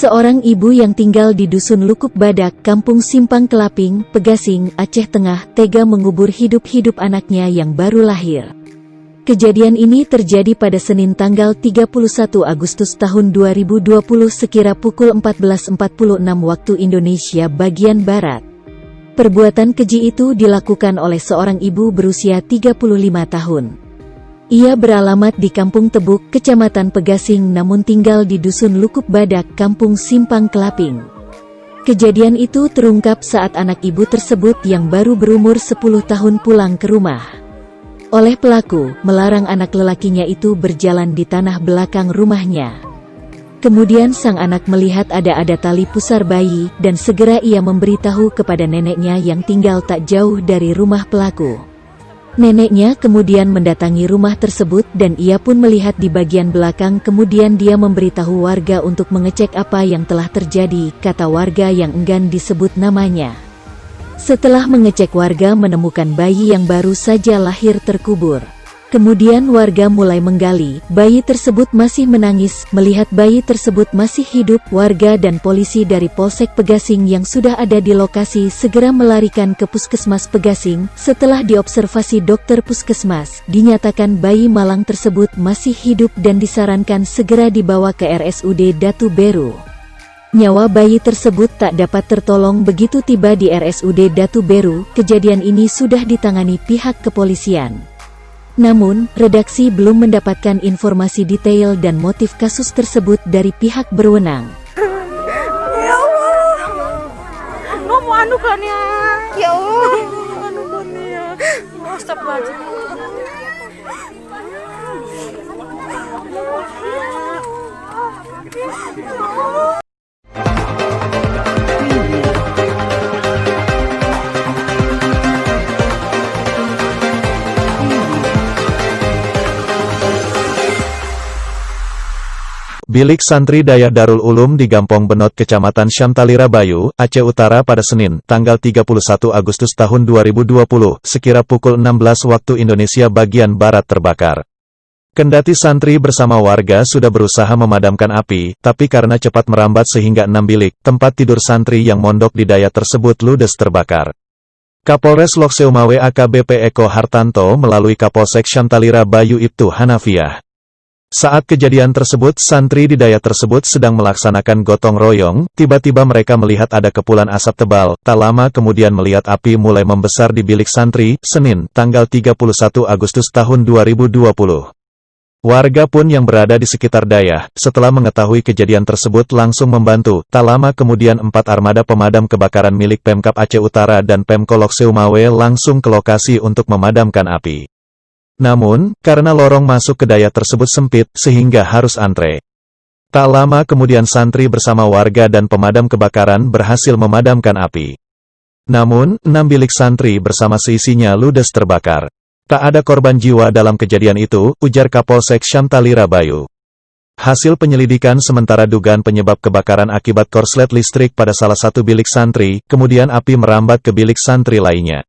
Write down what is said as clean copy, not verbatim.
Seorang ibu yang tinggal di Dusun Lukuk Badak, Kampung Simpang Kelaping, Pegasing, Aceh Tengah, tega mengubur hidup-hidup anaknya yang baru lahir. Kejadian ini terjadi pada Senin tanggal 31 Agustus tahun 2020 sekira pukul 14.46 waktu Indonesia bagian Barat. Perbuatan keji itu dilakukan oleh seorang ibu berusia 35 tahun. Ia beralamat di Kampung Tebuk, Kecamatan Pegasing namun tinggal di Dusun Lukuk Badak, Kampung Simpang Kelaping. Kejadian itu terungkap saat anak ibu tersebut yang baru berumur 10 tahun pulang ke rumah. Oleh pelaku, melarang anak lelakinya itu berjalan di tanah belakang rumahnya. Kemudian sang anak melihat ada tali pusar bayi, dan segera ia memberitahu kepada neneknya yang tinggal tak jauh dari rumah pelaku. Neneknya kemudian mendatangi rumah tersebut dan ia pun melihat di bagian belakang, kemudian dia memberitahu warga untuk mengecek apa yang telah terjadi, kata warga yang enggan disebut namanya. Setelah mengecek, warga menemukan bayi yang baru saja lahir terkubur. Kemudian warga mulai menggali, bayi tersebut masih menangis. Melihat bayi tersebut masih hidup, warga dan polisi dari Polsek Pegasing yang sudah ada di lokasi segera melarikan ke Puskesmas Pegasing. Setelah diobservasi dokter puskesmas, dinyatakan bayi malang tersebut masih hidup dan disarankan segera dibawa ke RSUD Datu Beru. Nyawa bayi tersebut tak dapat tertolong begitu tiba di RSUD Datu Beru. Kejadian ini sudah ditangani pihak kepolisian. Namun, redaksi belum mendapatkan informasi detail dan motif kasus tersebut dari pihak berwenang. Ya Allah, mau anukannya. Ya Allah, anukannya. Astagfirullahaladzim. Bilik santri Daya Darul Ulum di Gampong Benot, Kecamatan Syamtalira Bayu, Aceh Utara pada Senin, tanggal 31 Agustus tahun 2020, sekira pukul 16 waktu Indonesia bagian Barat terbakar. Kendati santri bersama warga sudah berusaha memadamkan api, tapi karena cepat merambat sehingga 6 bilik tempat tidur santri yang mondok di Daya tersebut ludes terbakar. Kapolres Lok Seumawe AKBP Eko Hartanto melalui Kapolsek Syamtalira Bayu Ibtu Hanafiah. Saat kejadian tersebut, santri di Daya tersebut sedang melaksanakan gotong royong, tiba-tiba mereka melihat ada kepulan asap tebal, tak lama kemudian melihat api mulai membesar di bilik santri, Senin, tanggal 31 Agustus tahun 2020. Warga pun yang berada di sekitar Daya, setelah mengetahui kejadian tersebut langsung membantu, tak lama kemudian 4 armada pemadam kebakaran milik Pemkab Aceh Utara dan Pemko Lok Seumawe langsung ke lokasi untuk memadamkan api. Namun, karena lorong masuk ke Daya tersebut sempit, sehingga harus antre. Tak lama kemudian santri bersama warga dan pemadam kebakaran berhasil memadamkan api. Namun, 6 bilik santri bersama seisinya ludes terbakar. Tak ada korban jiwa dalam kejadian itu, ujar Kapolsek Syamtalira Bayu. Hasil penyelidikan sementara dugaan penyebab kebakaran akibat korslet listrik pada salah satu bilik santri, kemudian api merambat ke bilik santri lainnya.